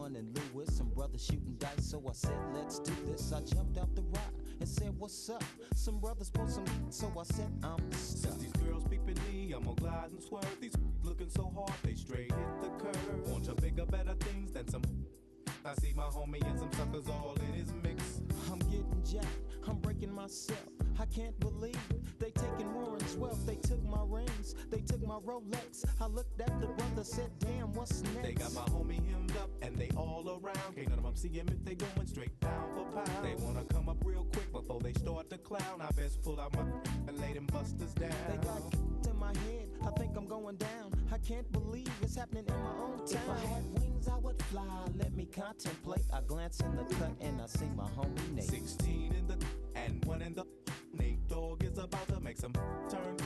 Sean and Lewis, some brothers shooting dice, so I said, let's do this. I jumped out the ride and said, what's up? Some brothers want some, so I said, I'm stuck. Since these girls peeping me, I'm gonna glide and swerve. These looking so hard, they straight hit the curve. Want to bigger, better things than some. I see my homie and some suckers all in his mix. I'm getting jacked, I'm breaking myself. I can't believe they taking Warren's wealth. They took my rings, they took my Rolex. I looked at the brother, said, damn, what's next? They got my homie hemmed up and they all around. Can't none of them see him if they going straight pound for pound. They wanna come up real quick before they start to clown. I best pull out my and lay them busters down. They got in my head, I think I'm going down. I can't believe it's happening in my own town. If I had wings, I would fly. Let me contemplate. I glance in the cut and I see my homie Nate. 16 in the and 1 in the. Nate Dogg is about to make some turn.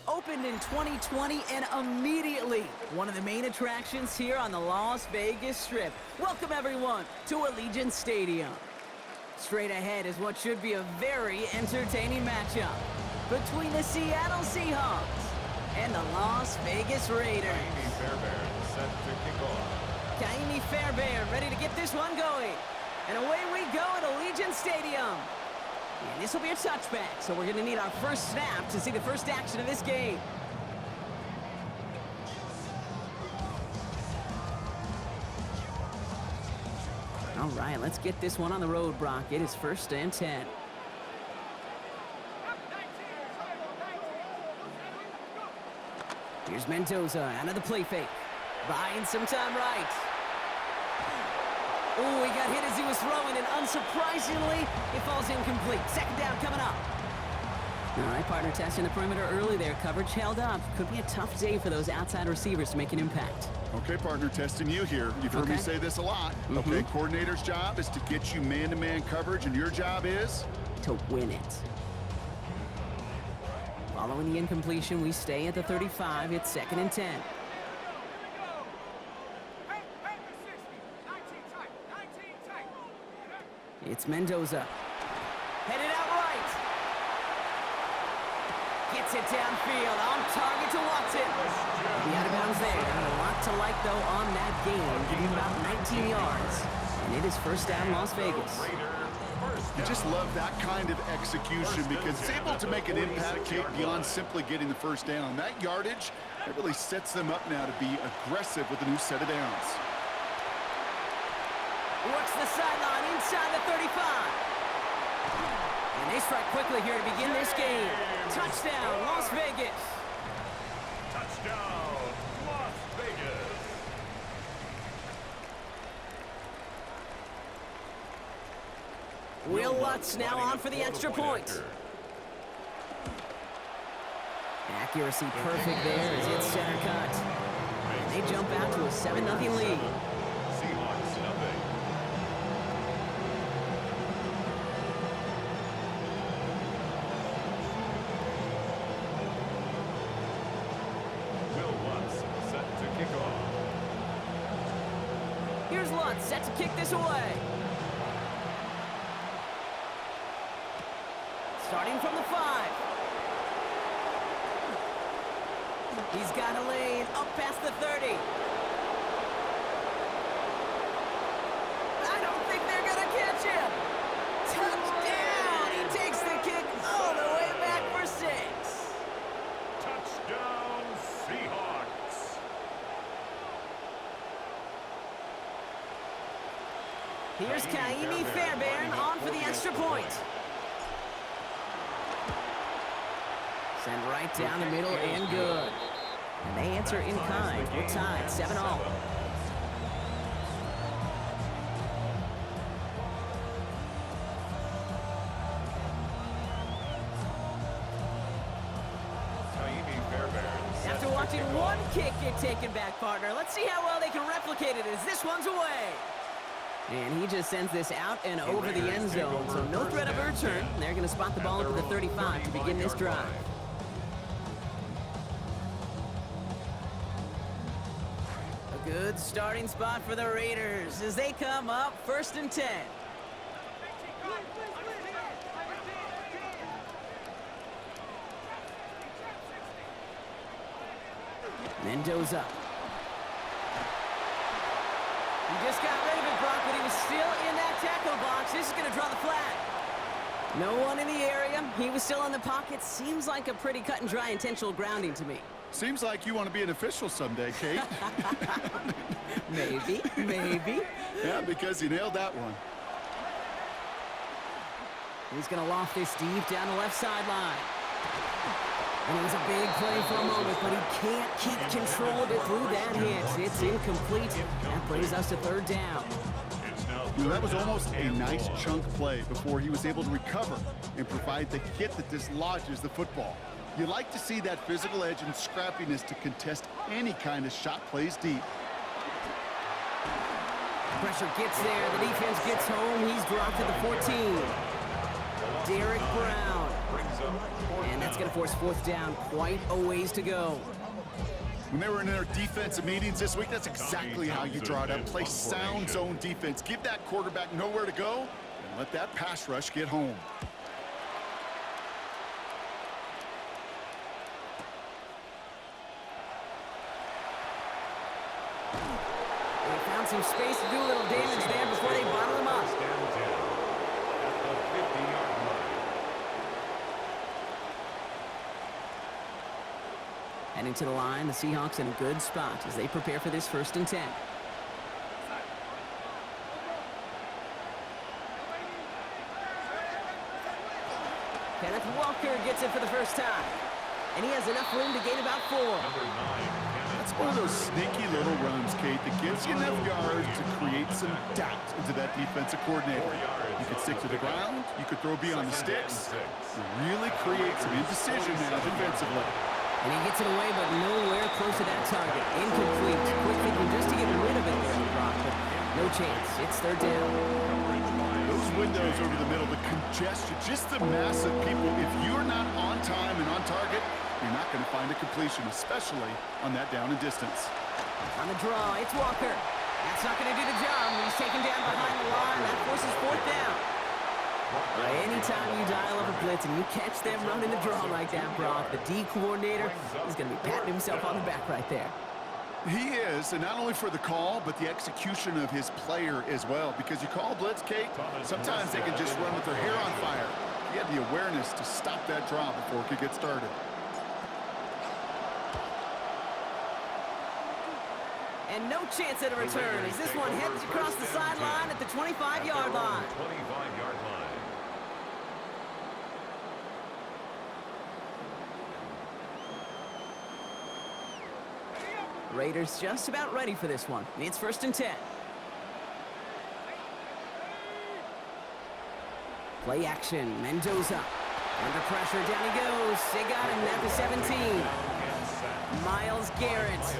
Opened in 2020 and immediately one of the main attractions here on the Las Vegas Strip. Welcome everyone to Allegiant Stadium. Straight ahead is what should be a very entertaining matchup between the Seattle Seahawks and the Las Vegas Raiders. Kaimi Fairbairn set to kick off. Kaimi Fairbairn ready to get this one going. And away we go at Allegiant Stadium. And this will be a touchback, so we're going to need our first snap to see the first action of this game. All right, let's get this one on the road, Brock. It is 1st and 10. Here's Mendoza out of the play fake. Buying some time right. Oh, he got hit as he was throwing, and unsurprisingly, it falls incomplete. 2nd down coming up. All right, partner, testing the perimeter early there. Coverage held up. Could be a tough day for those outside receivers to make an impact. Okay, partner, testing you here. You've heard me say this a lot. Okay, coordinator's job is to get you man-to-man coverage, and your job is? To win it. Following the incompletion, we stay at the 35. It's 2nd and 10. It's Mendoza. Headed out right. Gets it downfield. On target to Watson. Be out of bounds there. A lot to like, though, on that game. Getting about 19 yards. And it is 1st down, Las Vegas. You just love that kind of execution because it's able to make an impact, Kate, beyond simply getting the 1st down. That yardage, it really sets them up now to be aggressive with a new set of downs. Works the sideline inside the 35. And they strike quickly here to begin this game. Touchdown, Las Vegas. Touchdown, Las Vegas. Will Lutz now on for the extra point. Accuracy perfect there as it's center cut. And they jump out to a 7-0 lead. Seahawks nothing. Will Lutz set to kick off. Here's Lutz set to kick this away. Starting from the 5. He's got a lane up past the 30. I don't think they're going to catch him. Touchdown! He takes the kick all the way back for 6. Touchdown, Seahawks. Here's Kaimi Fairbairn on for the extra point. Send right down the middle and good. And they answer in kind. We're tied 7-all. watching one kick get taken back, partner. Let's see how well they can replicate it as this one's away. And he just sends this out and over the end zone, so no threat of a return. They're going to spot the ball up at the 35 to begin this drive. A good starting spot for the Raiders as they come up 1st and 10. Mendoza. He just got rid of it, Brock, but he was still in that tackle box. This is going to draw the flag. No one in the area. He was still in the pocket. Seems like a pretty cut and dry intentional grounding to me. Seems like you want to be an official someday, Kate. Maybe. Yeah, because you nailed that one. He's going to loft this deep down the left sideline. And it was a big play for a moment, but he can't keep control of it through that hit. It's incomplete. That brings us to 3rd down. You know, that was almost a nice chunk play before he was able to recover and provide the hit that dislodges the football. You like to see that physical edge and scrappiness to contest any kind of shot plays deep. Pressure gets there. The defense gets home. He's dropped at the 14. Derek Brown. And that's going to force 4th down. Quite a ways to go. When they were in their defensive meetings this week, that's exactly how you draw it up. Play sound zone defense. Give that quarterback nowhere to go and let that pass rush get home. They found some space to do a little damage there before they bottle him up. Heading to the line, the Seahawks in a good spot as they prepare for this 1st and 10. Kenneth Walker gets it for the first time. And he has enough room to gain about 4. That's one of those sneaky little runs, Kate, that gives you enough yards to create some doubt into that defensive coordinator. You could stick to the ground, you could throw beyond the sticks, and really create some indecision now defensively. And he gets it away, but nowhere close to that target. Incomplete. Quick thinking just to get rid of it there, Brock, but no chance. It's 3rd down. Those windows over the middle, the congestion, just the mass of people. If you're not on time and on target, you're not going to find a completion, especially on that down and distance. On the draw, it's Walker. That's not going to do the job. He's taken down behind the line. That forces 4th down. Anytime you dial up a blitz and you catch them running the draw like that, Brock, the D coordinator is going to be patting himself on the back right there. He is, and not only for the call, but the execution of his player as well. Because you call blitz, Kate, sometimes they can just run with their hair on fire. He had the awareness to stop that draw before it could get started. And no chance at a return as this one heads across the sideline at the 25-yard line. 25-yard line. Raiders just about ready for this one. It's 1st and 10. Play action. Mendoza. Under pressure. Down he goes. They got him at the 17. Myles Garrett.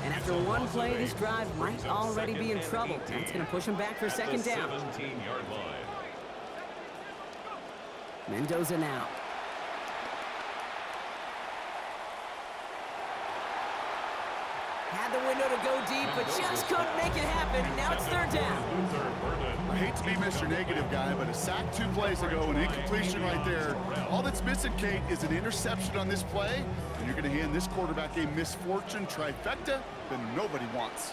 And after one play, this drive might already be in trouble. That's going to push him back for 2nd down. 17-yard line. Mendoza now. Had the window to go deep, but just couldn't make it happen. Now it's 3rd down. I hate to be Mr. Negative Guy, but a sack 2 plays ago, an incompletion right there. All that's missing, Kate, is an interception on this play, and you're going to hand this quarterback a misfortune trifecta that nobody wants.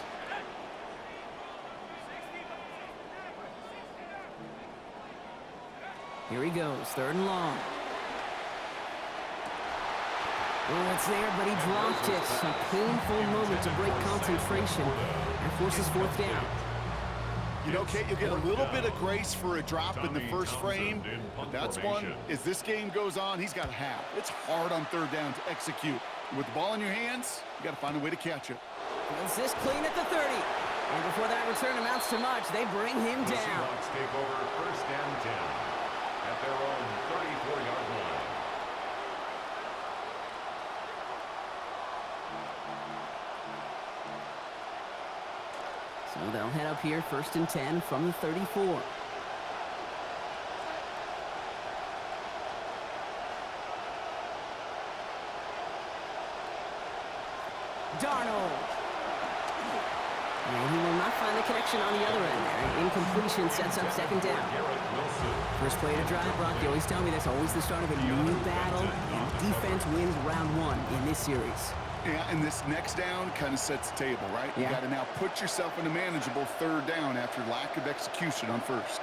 Here he goes, 3rd and long. Oh, it's there, but he dropped it. A painful moment to break concentration. That forces 4th down. You know, Kate, you'll get a little bit of grace for a drop in the first frame, but that's one, as this game goes on, he's got to have. It's hard on 3rd down to execute. With the ball in your hands, you got to find a way to catch it. Is this clean at the 30? And before that return amounts to much, they bring him The down. Seahawks take over 1st and 10 at their own 34-yard line. So they'll head up here, 1st and 10 from the 34. Darnold. And he will not find the connection on the other end there. Incompletion sets up 2nd down. First play to drive, Brock. You always tell me that's always the start of a new battle. And defense wins round 1 in this series. Yeah, and this next down kind of sets the table, right? You got to now put yourself in a manageable 3rd down after lack of execution on 1st.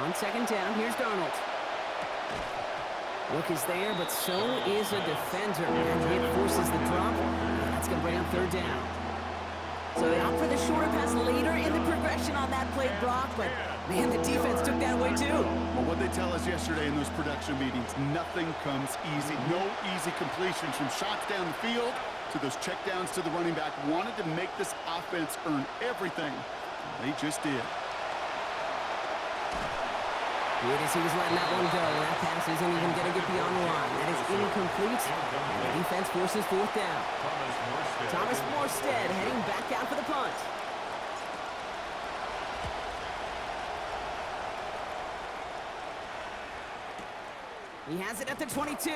On 2nd down, here's Darnold. Look is there, but so is a defender. And it forces the drop. And that's going to bring up 3rd down. So they opt for the shorter pass later in the progression on that play, Brock. But, man, the defense took that away, too. Well, what they tell us yesterday in those production meetings, nothing comes easy. No easy completions from shots down the field to those checkdowns to the running back. Wanted to make this offense earn everything. They just did. Good as he was letting that one go. That pass isn't even going to get beyond the line. That is incomplete, and the defense forces 4th down. Thomas Morstead heading back out for the punt. He has it at the 22.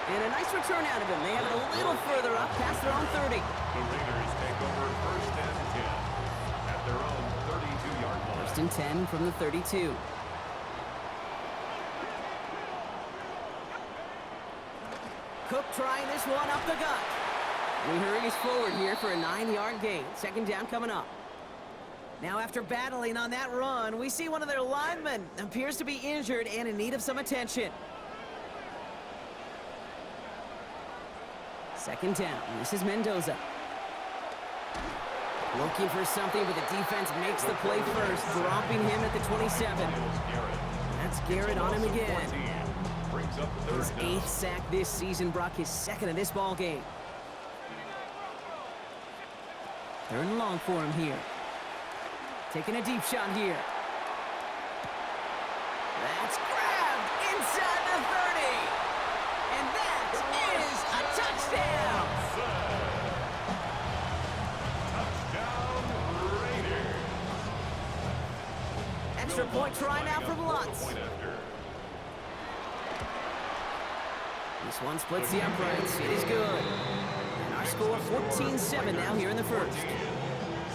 And a nice return out of him. They have it a little further up past their own 30. The Raiders take over 1st and 10 at their own 32-yard line. 1st and 10 from the 32. Cook trying this one up the gut. And he hurries forward here for a 9-yard gain. 2nd down coming up. Now after battling on that run, we see one of their linemen appears to be injured and in need of some attention. 2nd down. This is Mendoza. Looking for something, but the defense makes the play first, dropping him at the 27. That's Garrett on him again. His 8th sack this season, Brock, his 2nd of this ball game. 3rd and long for him here. Taking a deep shot here. That's grabbed inside the 30. And that is a touchdown. Extra point try now from Lutz. This one splits the uprights. It is good. And our score 14-7 now here in the 1st.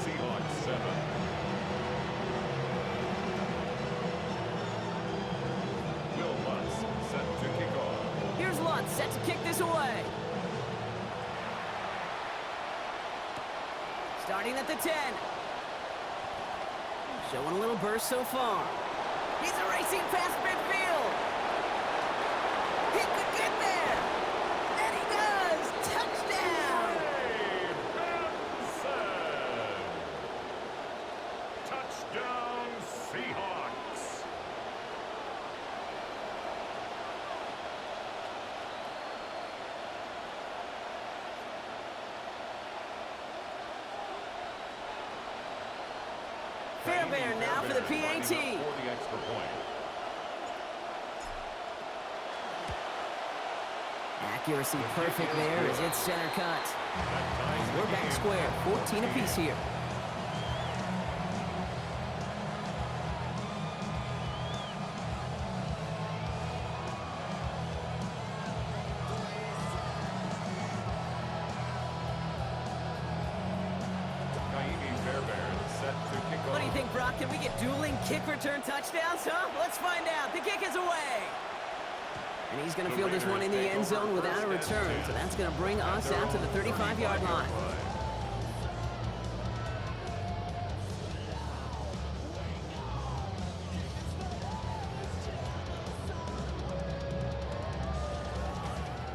Seahawks 7. Will Lutz set to kick off. Here's Lutz set to kick this away. Starting at the 10. Showing a little burst so far. He's racing past midfield. He could get there. And he does. Touchdown. Touchdown, Seahawks. Fairbairn now for the PAT. For the extra point. Accuracy perfect there as it's center cut. We're back square, 14 apiece here. What do you think, Brock? Can we get dueling kick return touchdowns, huh? Let's find out. The kick is away. And he's going to field this one in the end zone without a return. So that's going to bring us out to the 35-yard line.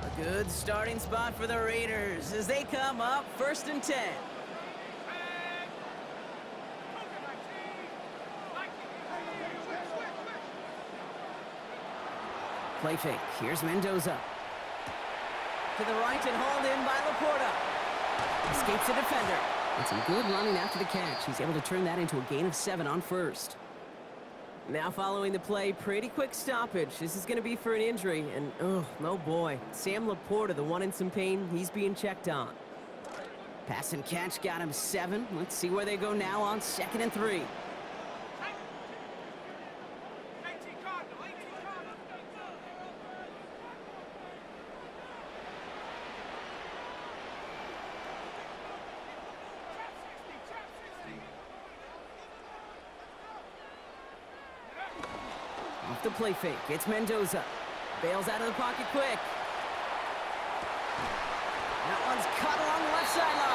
A good starting spot for the Raiders as they come up 1st and 10. Play fake. Here's Mendoza. To the right and hauled in by Laporta. Escapes the defender. And some good running after the catch. He's able to turn that into a gain of 7 on 1st. Now following the play, pretty quick stoppage. This is going to be for an injury, and oh boy. Sam Laporta, the one in some pain, he's being checked on. Pass and catch got him 7. Let's see where they go now on 2nd and 3. Off the play fake, it's Mendoza. Bails out of the pocket quick. That one's cut along the left sideline.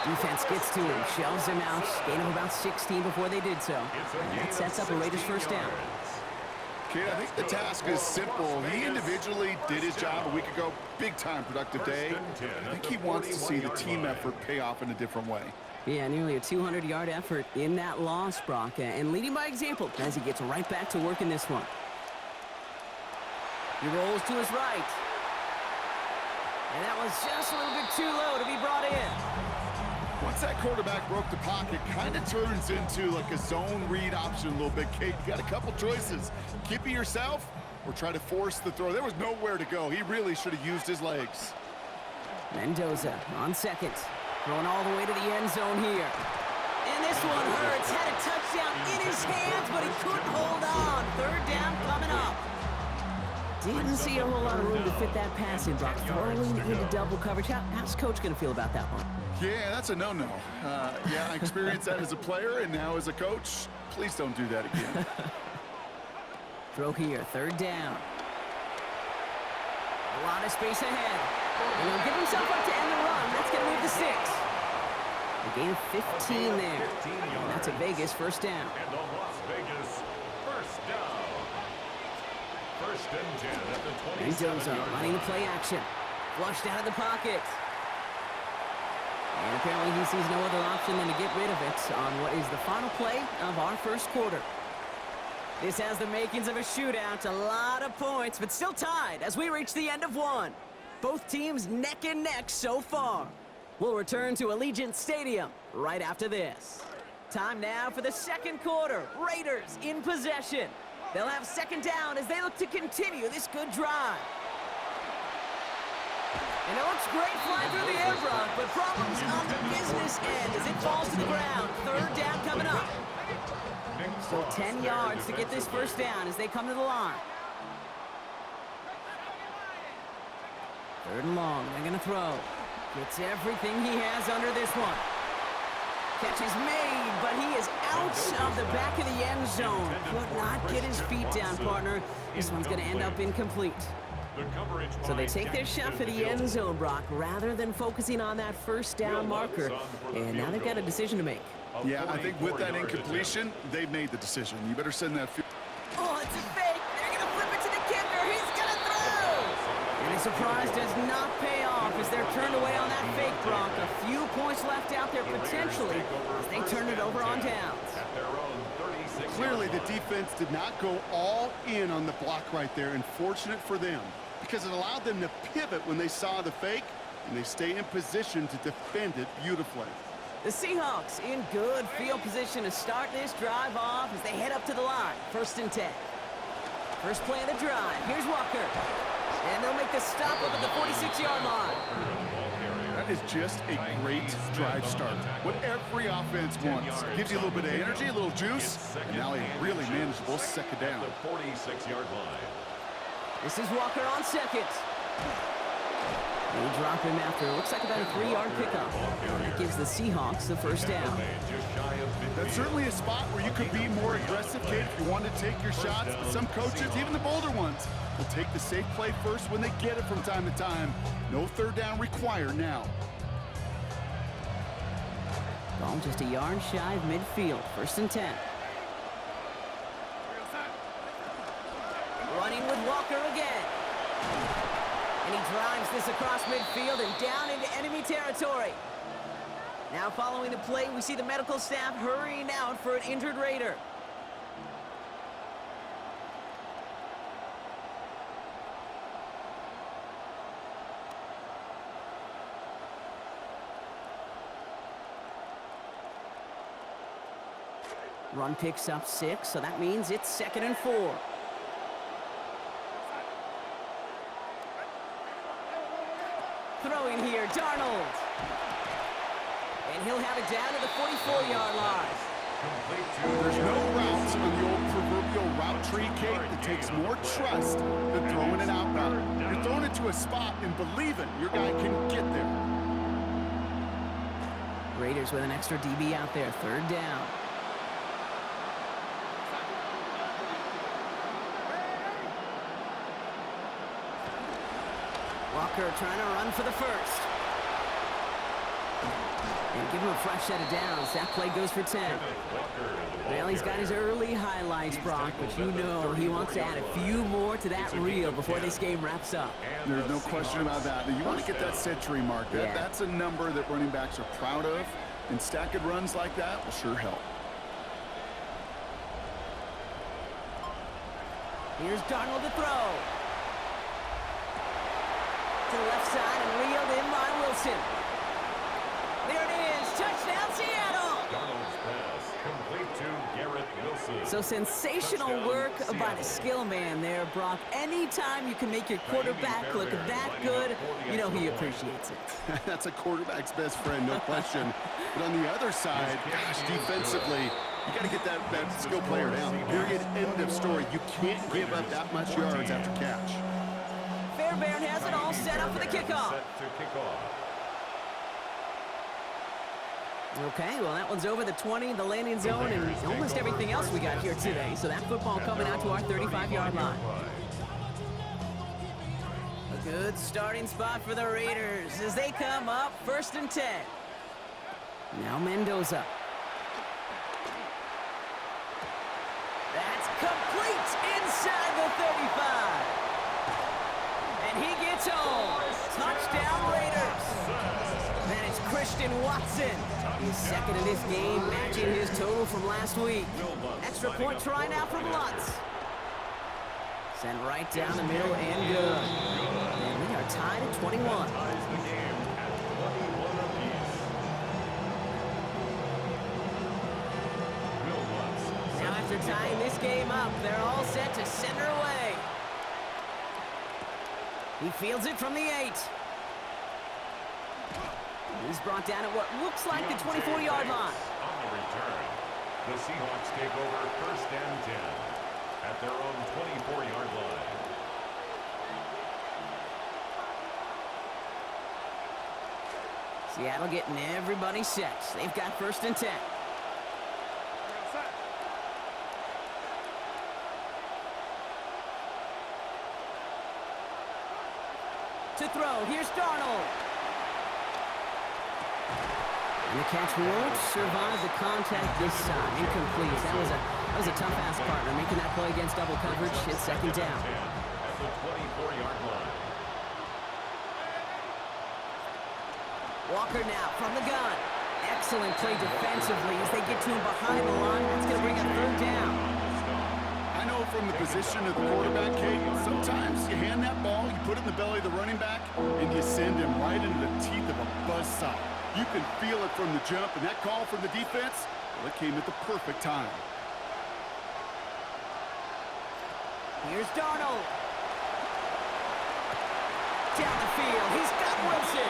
Defense gets to him, shoves him out. Gain of about 16 before they did so. And that sets up a Raiders first down. Kid, I think the task is simple. He individually did his job a week ago. Big-time productive day. I think he wants to see the team effort pay off in a different way. Yeah, nearly a 200-yard effort in that loss, Brock, and leading by example as he gets right back to work in this one. He rolls to his right. And that was just a little bit too low to be brought in. Once that quarterback broke the pocket, kind of turns into like a zone read option a little bit. Kate, you got a couple choices. Keep it yourself or try to force the throw. There was nowhere to go. He really should have used his legs. Mendoza on 2nd. Throwing all the way to the end zone here. And this one hurts. Had a touchdown in his hands, but he couldn't hold on. 3rd down coming up. Didn't see a whole lot of room to fit that pass in, Brock. Throwing into double coverage. How's Coach going to feel about that one? Yeah, that's a no-no. Yeah, I experienced that as a player, and now as a coach, please don't do that again. Throw here, 3rd down. A lot of space ahead. And he'll give himself up to end the run. That's going to move to 6. A gain of 15 there. And that's a Vegas first down. And the Las Vegas first down. 1st and 10 at the 27 Mendoza running the play action. Flushed out of the pocket. And apparently he sees no other option than to get rid of it on what is the final play of our first quarter. This has the makings of a shootout. A lot of points, but still tied as we reach the end of one. Both teams neck and neck so far. We'll return to Allegiant Stadium right after this. Time now for the 2nd quarter. Raiders in possession. They'll have 2nd down as they look to continue this good drive. And it looks great flying through the air, Brock, but problems on the business end as it falls to the ground. 3rd down coming up. So 10 yards to get this first down as they come to the line. 3rd and long, they're going to throw. Gets everything he has under this one. Catch is made, but he is out of the back of the end zone. Could not get his feet down, partner. This one's going to end up incomplete. So they take their shot for the end zone, Brock, rather than focusing on that first down marker. And now they've got a decision to make. Yeah, I think with that incompletion, they've made the decision. You better send that. Oh, it's a fake. They're going to flip it to the kicker. He's going to throw. And the surprise does not pay off as they're turned away on that fake, Brock. A few points left out there potentially as they turn it over on downs. Clearly, the defense did not go all in on the block right there, and fortunate for them because it allowed them to pivot when they saw the fake, and they stay in position to defend it beautifully. The Seahawks in good field position to start this drive off as they head up to the line. 1st and 10. First play of the drive. Here's Walker. And they'll make the stop up at the 46-yard line. That is just a great drive start. What every offense wants. Gives you a little bit of energy, a little juice, and now a really manageable 2nd down. The 46-yard line. This is Walker on 2nd. They drop him after, looks like about a 3-yard pickup. And that gives the Seahawks the first down. That's certainly a spot where you could be more aggressive, kid, if you want to take your shots. But some coaches, even the bolder ones, will take the safe play first when they get it from time to time. No 3rd down required now. Ball just a yard shy of midfield. 1st and 10. Running with Walker again. And he drives this across midfield and down into enemy territory. Now following the play, we see the medical staff hurrying out for an injured Raider. Run picks up 6, so that means it's 2nd and 4. Throwing here, Darnold. And he'll have it down to the 44-yard line. There's no routes on the old proverbial route tree, Kate, that takes more trust than throwing an out route. You're throwing it to a spot and believing your guy can get there. Raiders with an extra DB out there, 3rd down. Walker trying to run for the first. And give him a fresh set of downs. That play goes for 10. Well, he's got his early highlights, Brock, but you know he wants to add a few more to that reel before this game wraps up. There's no question about that. You want to get that century mark. That's a number that running backs are proud of, and stacking runs like that will sure help. Here's Darnold to throw. To the left side and reeled in by Wilson. There it is. Touchdown, Seattle. Darnold's pass complete to Garrett Wilson. So sensational work by the skill man there, Brock. Anytime you can make your quarterback look that good, you know he appreciates it. That's a quarterback's best friend, no question. But on the other side, gosh, defensively, you got to get that skill player down. Period. End of story. You can't give up that much yards after catch. Fairbairn has it all set up for the kickoff. Okay, well, that one's over the 20, the landing zone, and almost everything else we got here today. So that football coming out to our 35-yard line. A good starting spot for the Raiders as they come up 1st and 10. Now Mendoza. That's complete inside the 35. And he gets home. Touchdown, Raiders. That is Christian Watson. He's 2nd in this game, matching his total from last week. Extra point try now from Lutz. Sent right down the middle and good. And we are tied at 21. Now after tying this game up, they're all set to send her away. He fields it from the 8. He's brought down at what looks like the 24-yard line. On the return, the Seahawks take over 1st and 10 at their own 24-yard line. Seattle getting everybody set. They've got 1st and 10. To throw, here's Darnold. And the catch won't survive the contact this time. Incomplete. That was a tough-ass partner making that play against double coverage. It's 2nd down. At the 24-yard line. Walker now from the gun. Excellent play defensively as they get to him behind the line. That's going to bring up 3rd down. I know from the position of the quarterback, Kate, sometimes you hand that ball, you put it in the belly of the running back, and you send him right into the teeth of a buzzsaw. You can feel it from the jump, and that call from the defense, well, it came at the perfect time. Here's Darnold. Down the field, he's got Wilson.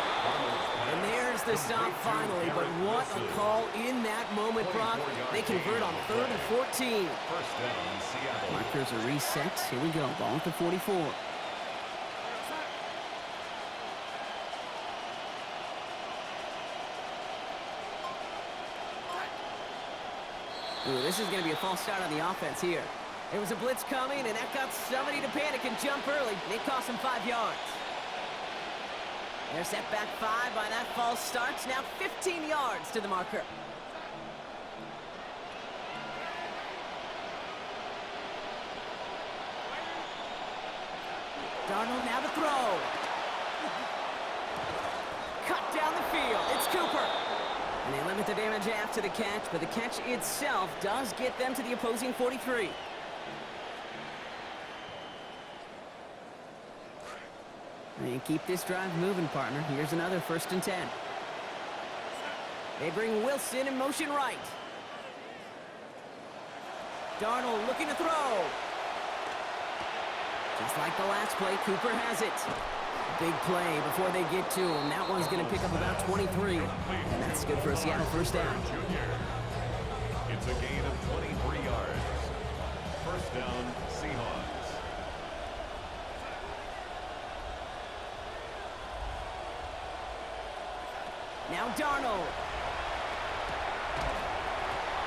And there's the stop finally, but what a call in that moment, Brock. They convert on 3rd and 14. 1st down, Seattle. Markers are reset. Here we go, ball at the 44. Ooh, this is going to be a false start on the offense here. There was a blitz coming, and that got somebody to panic and jump early. It cost them 5 yards. They're set back 5 by that false start. Now 15 yards to the marker. Darnold now to throw. Cut down the field. It's Cooper. And they limit the damage after the catch, but the catch itself does get them to the opposing 43. And keep this drive moving, partner. Here's another 1st and 10. They bring Wilson in motion right. Darnold looking to throw. Just like the last play, Cooper has it. Big play before they get to him. That one's going to pick up about 23. And that's good for a Seattle first down. It's a gain of 23 yards. First down, Seahawks. Now Darnold.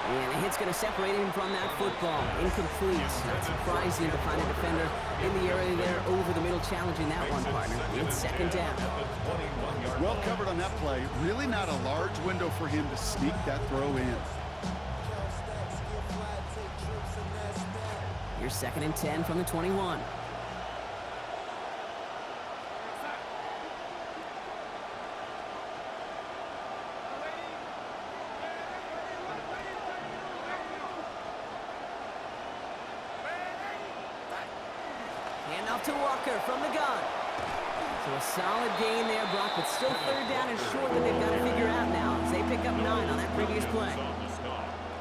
And the hit's going to separate him from that football. Incomplete. Not surprising to find a defender in the area there over the middle challenging that one, partner. It's second down. Well covered on that play. Really not a large window for him to sneak that throw in. Here's 2nd and 10 from the 21. Handoff to Walker from the gun. So a solid gain there, Brock, but still third down and short that they've got to figure out now as they pick up 9 on that previous play.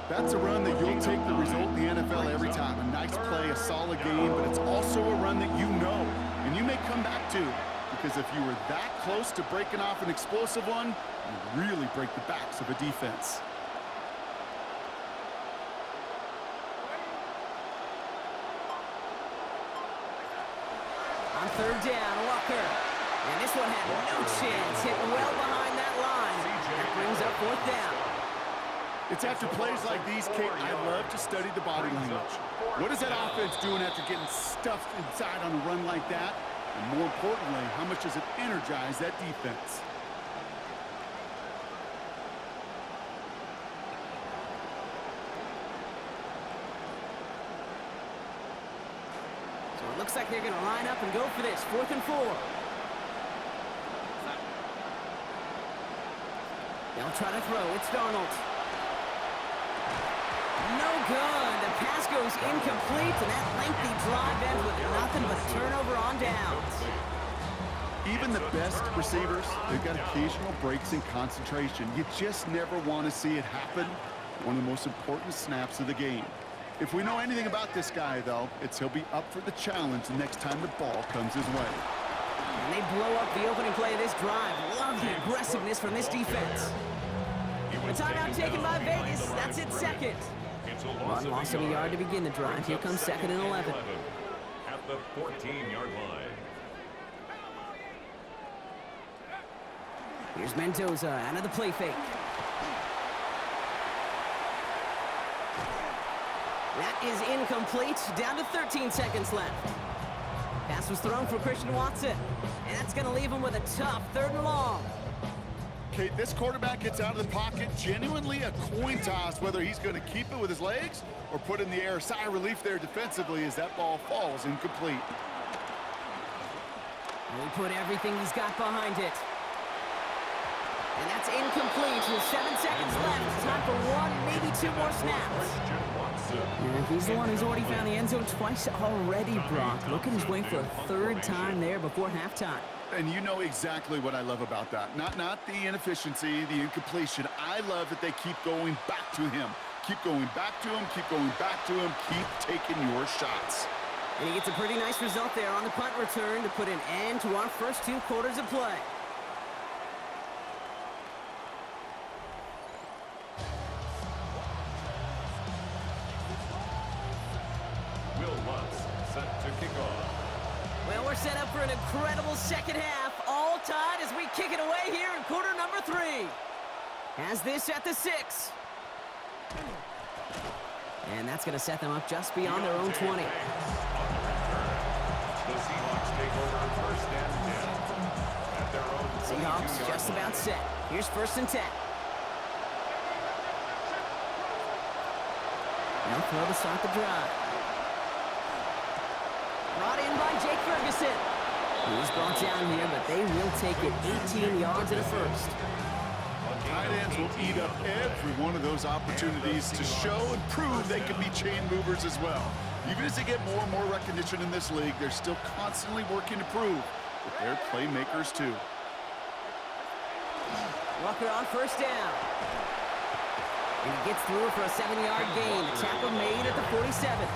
That's a run that you'll take the result in the NFL every time. A nice play, a solid game, but it's also a run that you know and you may come back to, because if you were that close to breaking off an explosive one, you really break the backs of a defense. On third down, Walker. And this one had no chance. Hit well behind that line. That brings up 4th down. It's after plays like these, Kate, I love to study the body language. What is that offense doing after getting stuffed inside on a run like that? And more importantly, how much does it energize that defense? So it looks like they're going to line up and go for this. 4th and 4. They'll try to throw. It's Darnold. No good. The pass goes incomplete, and that lengthy drive ends with nothing but a turnover on downs. Even the best receivers, they've got occasional breaks in concentration. You just never want to see it happen. One of the most important snaps of the game. If we know anything about this guy, though, it's he'll be up for the challenge the next time the ball comes his way. And they blow up the opening play of this drive. Love the aggressiveness from this defense. A timeout taken by Vegas. That's its second. Run loss of a yard to begin the drive. Here comes 2nd and 11. At the 14-yard line. Here's Mendoza out of the play fake. That is incomplete. Down to 13 seconds left. Pass was thrown for Christian Watson. And that's going to leave him with a tough 3rd and long. Kate, this quarterback gets out of the pocket, genuinely a coin toss whether he's going to keep it with his legs or put in the air. Sigh of relief there defensively as that ball falls incomplete. He put everything he's got behind it. And that's incomplete with 7 seconds left. Time for 1, maybe 2 more snaps. Yeah, he's the one who's already found the end zone twice already, Brock. Looking his way for a 3rd time there before halftime. And you know exactly what I love about that. Not the inefficiency, the incompletion. I love that they keep going back to him. Keep going back to him, keep going back to him, keep taking your shots. And he gets a pretty nice result there on the punt return to put an end to our first 2 quarters of play. Well, we're set up for an incredible second half. All tied as we kick it away here in quarter number 3. Has this at the 6. And that's going to set them up just beyond their own 20. The Seahawks take over 1st and 10 at their own Seahawks just about set. Here's 1st and 10. Now throw to start the drive. Brought in by Jake Ferguson. He's brought down here, but they will take it 18 yards at a 1st. Tight ends will eat up every one of those opportunities to show and prove they can be chain movers as well. Even as they get more and more recognition in this league, they're still constantly working to prove that they're playmakers too. Walker on 1st down. And he gets through for a 7-yard gain. The tackle made at the 47.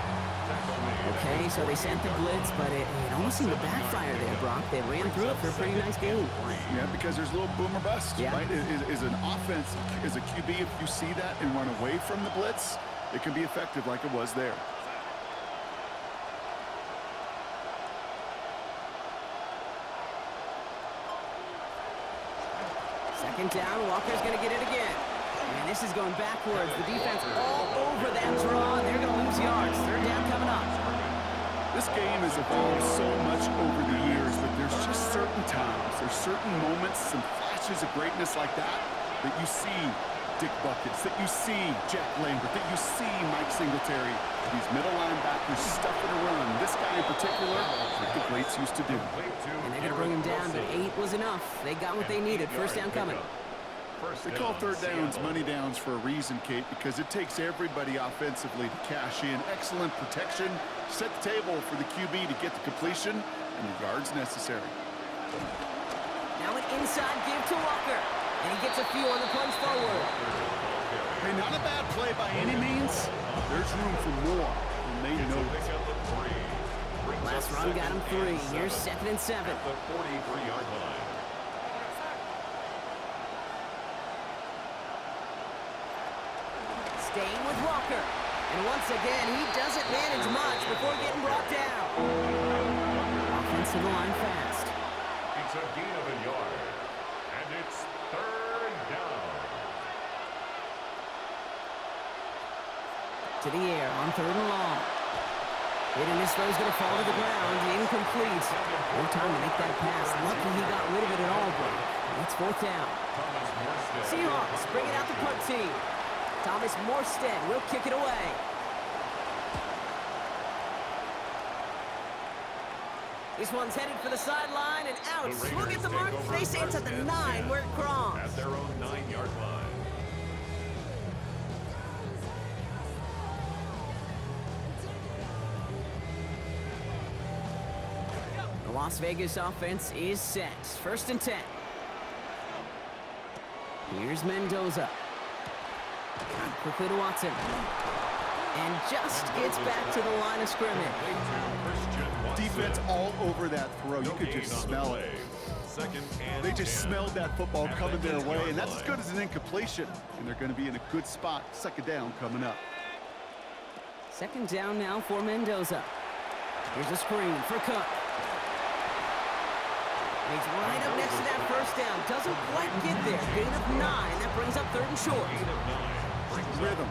Okay, so they sent the blitz, but it almost seemed to backfire there, Brock. They ran through it for a pretty nice gain. Yeah, because there's a little boom or bust, yeah. right? Is an offense, as a QB, if you see that and run away from the blitz, it can be effective like it was there. Second down, Walker's going to get it again. And this is going backwards. The defense all over that draw, and they're going to lose yards. Third down coming up. This game has evolved so much over the years, but there's just certain times, there's certain moments, some flashes of greatness like that you see Dick Buckets, that you see Jack Lambert, that you see Mike Singletary. These middle linebackers stuffing a run. This guy in particular, like the greats used to do. And they're going to bring him down, but 8 was enough. They got what they needed. First down coming. They call third downs money downs for a reason, Kate, because it takes everybody offensively to cash in. Excellent protection, set the table for the QB to get the completion and the yards necessary. Now an inside give to Walker, and he gets a few on the punch forward. Hey, not a bad play by any means. There's room for more, and they know it. Last run got him 3. Here's 2nd and 7. At the 43-yard line. Staying with Walker. And once again, he doesn't manage much before getting brought down. Offensive line fast. It's a gain of a yard. And it's third down. To the air on 3rd and long. Hitting this throw is going to fall to the ground. Incomplete. No time to make that pass. Lucky he got rid of it at all, but it's 4th down. Seahawks bring it out the punt team. Thomas Morstead will kick it away. This one's headed for the sideline and out. Look at the mark. They say it's at the 9 where it crossed. At their own 9-yard line. The Las Vegas offense is set. 1st and 10. Here's Mendoza. Quickly to Watson. And just gets back to the line of scrimmage. Defense all over that throw. You could just smell it. They just smelled that football coming their way, and that's as good as an incompletion. And they're going to be in a good spot. 2nd down coming up. 2nd down now for Mendoza. Here's a screen for Cook. And he's right up next to that 1st down. Doesn't quite get there. Gain of 9. That brings up 3rd and short. Rhythm.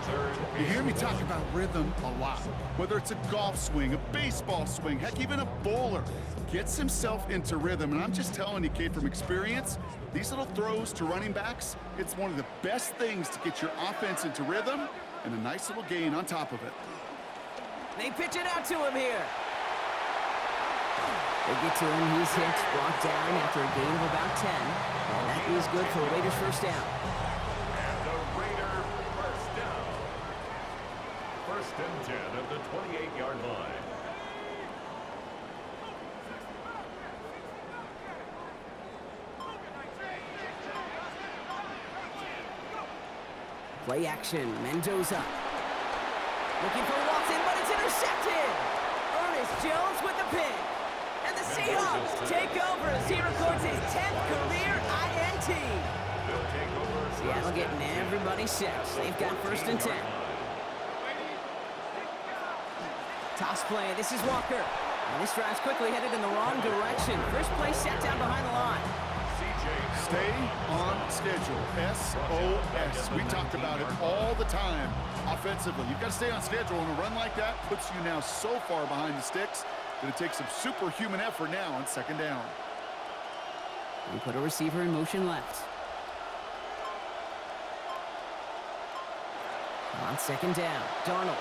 You hear me talk about rhythm a lot. Whether it's a golf swing, a baseball swing, heck, even a bowler gets himself into rhythm. And I'm just telling you, Kate, from experience, these little throws to running backs, it's one of the best things to get your offense into rhythm and a nice little gain on top of it. They pitch it out to him here. They get to him. He's hit, brought down after a gain of about 10. And that is good for the Raiders' 1st down. First and 10 at the 28-yard line. Play action, Mendoza. Looking for Watson, but it's intercepted. Ernest Jones with the pick. And the Seahawks take over as he records his 10th career INT. Seattle getting everybody set. They've got 1st and 10. Toss play. This is Walker. And this drive's quickly headed in the wrong direction. First play set down behind the line. Stay on schedule. SOS. We talked about it all the time offensively. You've got to stay on schedule, and a run like that puts you now so far behind the sticks that it takes some superhuman effort now on 2nd down. We put a receiver in motion left. On 2nd down, Darnold.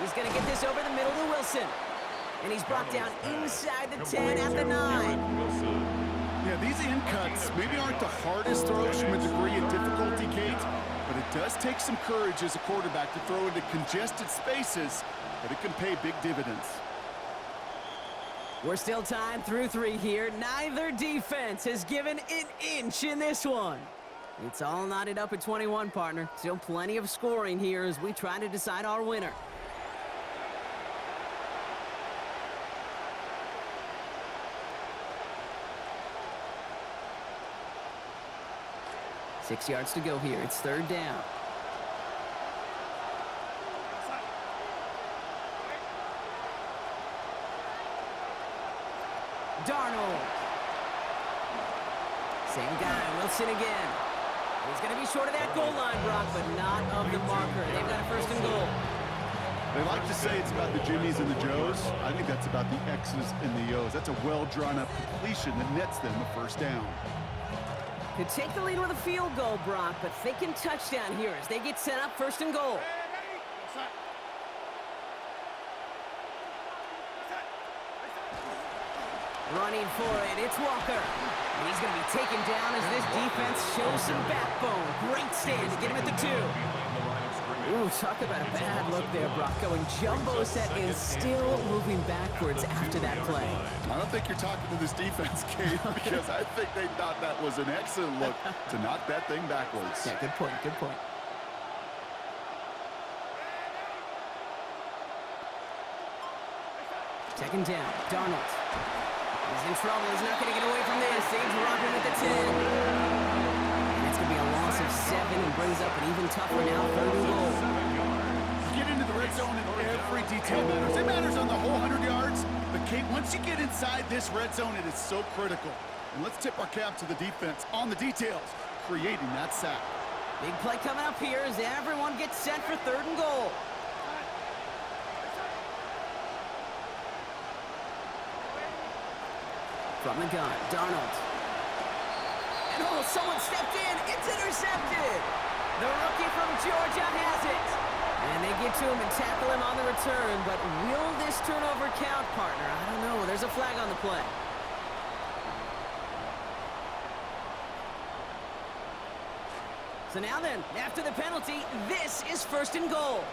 He's going to get this over the middle to Wilson. And he's brought down inside the 10 at the 9. Yeah, these in cuts maybe aren't the hardest throws from a degree of difficulty, Kate, but it does take some courage as a quarterback to throw into congested spaces, but it can pay big dividends. We're still tied through 3 here. Neither defense has given an inch in this one. It's all knotted up at 21, partner. Still plenty of scoring here as we try to decide our winner. Six yards to go here. It's third down. Darnold. Same guy, Wilson again. He's going to be short of that goal line, Brock, but not of the marker. They've got a first and goal. They like to say it's about the Jimmies and the Joes. I think that's about the X's and the O's. That's a well-drawn-up completion that nets them a first down. Could take the lead with a field goal, Brock, but thinking touchdown here as they get set up first and goal. Running for it, it's Walker. And he's going to be taken down as this defense shows some backbone. Great stand to get him at the 2. Ooh, talk about a bad look there, Brock. Going jumbo set and still moving backwards after that play. I don't think you're talking to this defense, Kate, because I think they thought that was an excellent look to knock that thing backwards. Yeah, good point, good point. Second down, Darnold. He's in trouble. He's not going to get away from this. Saves Robin at the 10. And it's going to be a loss of 7 and brings up an even tougher now third and goal. Get into the red zone and every detail matters. It matters on the whole 100 yards. But, Kate, once you get inside this red zone, it is so critical. And let's tip our cap to the defense on the details, creating that sack. Big play coming up here as everyone gets set for third and goal. From the gun, Darnold. And oh, someone stepped in. It's intercepted. The rookie from Georgia has it. And they get to him and tackle him on the return. But will this turnover count, partner? I don't know. There's a flag on the play. So now then, after the penalty, this is first and goal.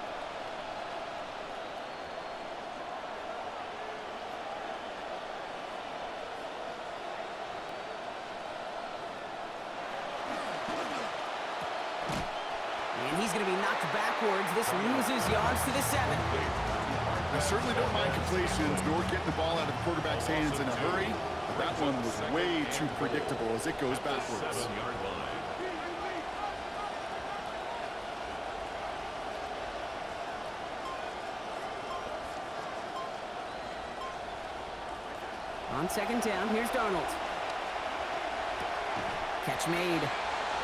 He's going to be knocked backwards. This loses yards to the 7. I certainly don't mind completions nor getting the ball out of the quarterback's hands in a hurry, but that one was way too predictable as it goes backwards. On second down, here's Darnold. Catch made.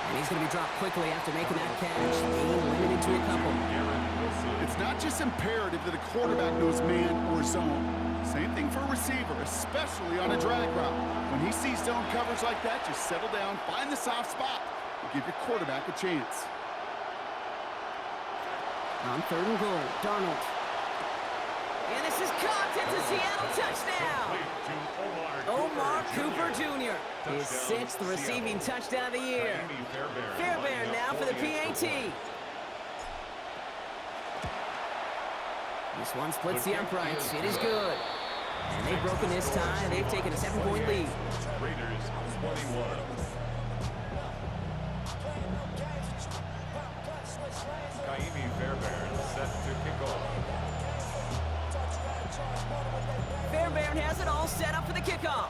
And he's going to be dropped quickly after making that catch. Being limited to a couple. It's not just imperative that a quarterback knows man or zone. Same thing for a receiver, especially on a drag route. When he sees zone coverage like that, just settle down, find the soft spot, and give your quarterback a chance. On third and goal, Darnold. And this is caught. It's a Seattle touchdown. Omar Cooper Jr. His 6th receiving touchdown of the year. Fairbairn now for the PAT. This one splits the uprights. It is good. And they've broken this tie. They've taken a 7-point lead. Raiders 21. Kaimi Fairbairn set to kick off. Fairbairn has it all set up for the kickoff.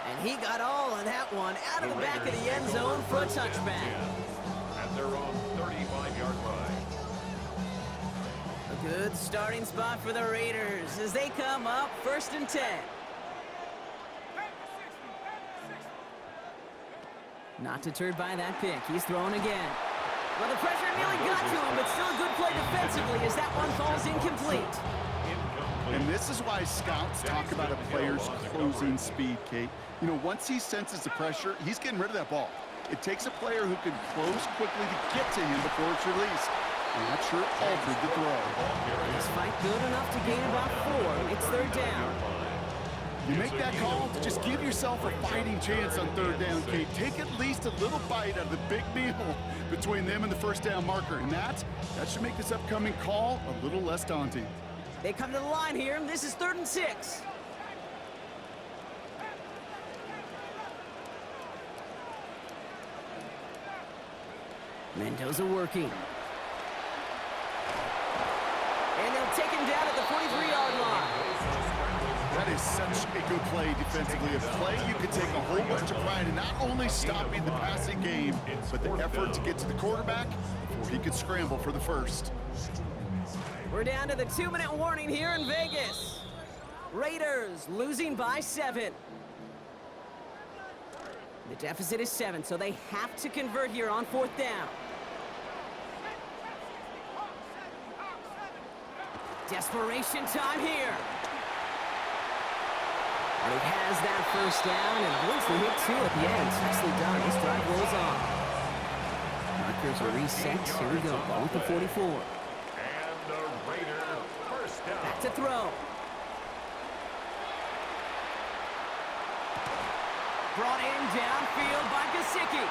And he got all of that one out of the back of the end zone for a touchback. At their own 35-yard line. A good starting spot for the Raiders as they come up first and 10. Not deterred by that pick. He's throwing again. Well, the pressure nearly got to him, but still a good play defensively as that one falls incomplete. And this is why scouts talk about a player's closing speed, Kate. You know, once he senses the pressure, he's getting rid of that ball. It takes a player who can close quickly to get to him before it's released. And that sure altered the throw. This fight good enough to gain about 4. It's third down. You make that call, just give yourself a fighting chance on third down, Kate. Take at least a little bite out of the big meal between them and the first down marker. And that should make this upcoming call a little less daunting. They come to the line here. This is third and 6. Mendoza working. And they'll take him down at the 43-yard line. That is such a good play defensively. A play you can take a whole bunch of pride in not only stopping the passing game, but the effort to get to the quarterback before he could scramble for the first. We're down to the 2-minute warning here in Vegas. Raiders losing by 7. The deficit is 7, so they have to convert here on 4th down. Desperation time here. And he has that first down and avoids the hit, too, at the end. Nicely done. This drive rolls on. Markers are reset. Here we go. Ball with the 44. And the Raider first down. Back to throw. Brought in downfield by Gesicki.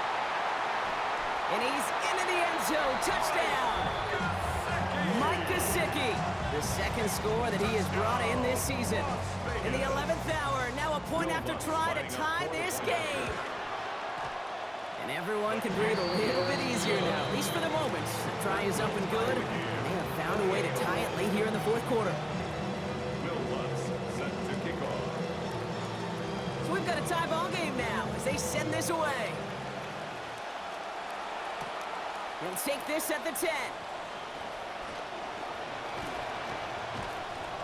And he's into the end zone. Touchdown. Mike Gesicki. The second score that he has brought in this season. In the 11th hour, now a point after try to tie this game. And everyone can breathe a little bit easier now, at least for the moment. The try is up and good. They have found a way to tie it late here in the 4th quarter. Will Lutz set to kick off. So we've got a tie ball game now as they send this away. They'll take this at the 10.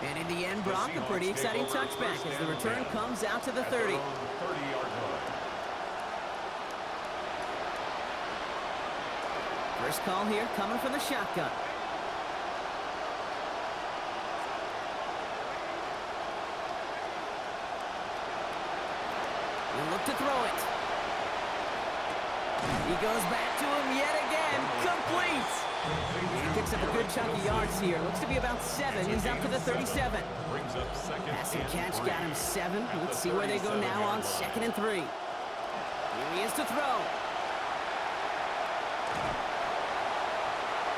And in the end, Brock, a pretty exciting touchback as the return comes out to the 30. 30-yard line. First call here coming from the shotgun. He'll look to throw it. He goes back to him yet again. Complete. He picks up a good chunk of yards here. Looks to be about 7. He's up to the 37. Brings up second. Pass and catch got him 7. Let's see where they go now on 2nd and 3. Here he is to throw.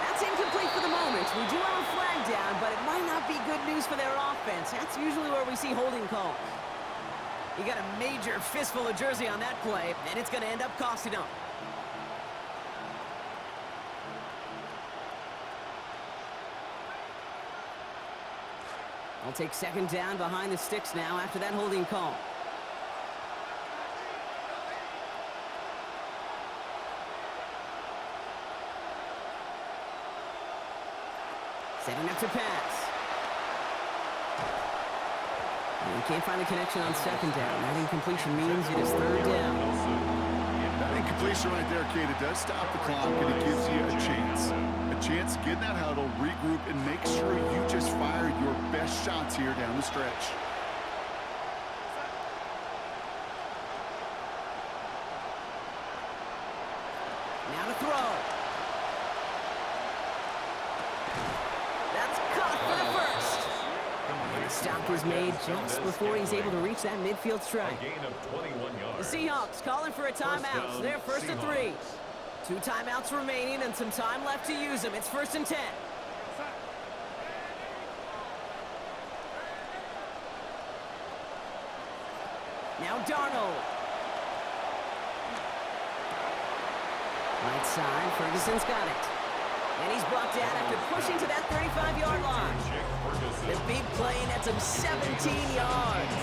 That's incomplete for the moment. We do have a flag down, but it might not be good news for their offense. That's usually where we see holding calls. He got a major fistful of jersey on that play, and it's going to end up costing him. I'll take 2nd down behind the sticks now after that holding call. Setting up to pass. And he can't find the connection on 2nd down. That incompletion means it is 3rd down. That incompletion right there, Kate, it does stop the clock, and it gives you a chance. A chance to get in that huddle, regroup, and make sure you just fire your best shots here down the stretch. Now to throw. That's caught for the first. And the stop was made just before he's able to reach that midfield strike. A gain of 21 yards. The Seahawks calling for a timeout. So they're 1st and 3. 2 timeouts remaining and some time left to use them. It's 1st and 10. Now Darnold. Right side, Ferguson's got it. And he's brought down after pushing to that 35-yard line. The big play nets him 17 yards.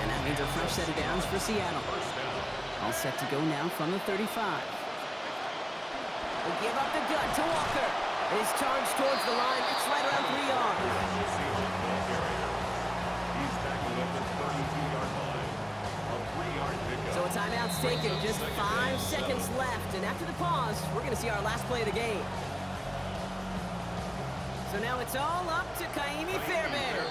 And that means a fresh set of downs for Seattle. All set to go now from the 35. Will give up the gut to Walker. His charge towards the line. It's right around 3 yards. He's tackled at the 32-yard line. A 3-yard pickup. So a timeout's taken. Just 5 seconds left. And after the pause, we're going to see our last play of the game. So now it's all up to Kaimi Fairbairn.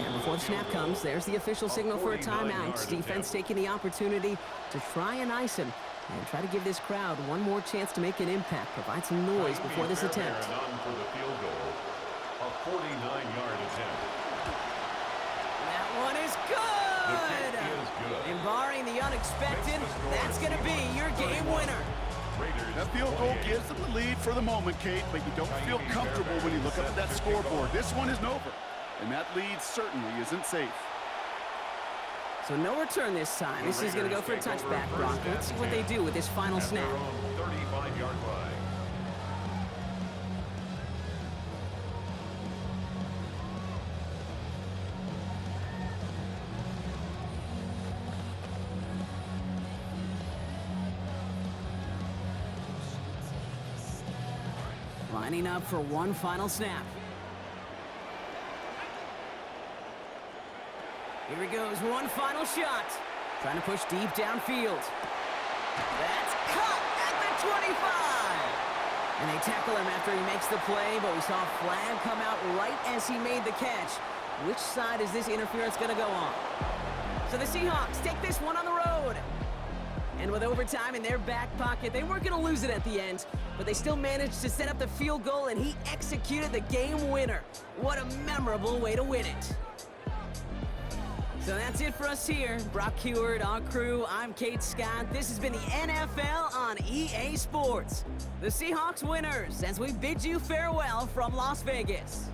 And before the snap comes, there's the official signal for a timeout. Defense taking the opportunity to try and ice him and try to give this crowd one more chance to make an impact, provide some noise before this attempt. On for the field goal. A 49-yard attempt. That one is good! The kick is good. And barring the unexpected, that's going to be your game winner. That field goal gives them the lead for the moment, Kate, but you don't feel comfortable when you look up at that scoreboard. This one isn't over, and that lead certainly isn't safe. So no return this time. This is going to go for a touchback, Brock. Let's see what they do with this final snap. 35-yard line. Lining up for one final snap. Here he goes, one final shot. Trying to push deep downfield. That's caught at the 25. And they tackle him after he makes the play, but we saw a flag come out right as he made the catch. Which side is this interference going to go on? So the Seahawks take this one on the road. And with overtime in their back pocket, they weren't going to lose it at the end, but they still managed to set up the field goal, and he executed the game winner. What a memorable way to win it. So that's it for us here. Brock Heward, our crew, I'm Kate Scott. This has been the NFL on EA Sports. The Seahawks winners as we bid you farewell from Las Vegas.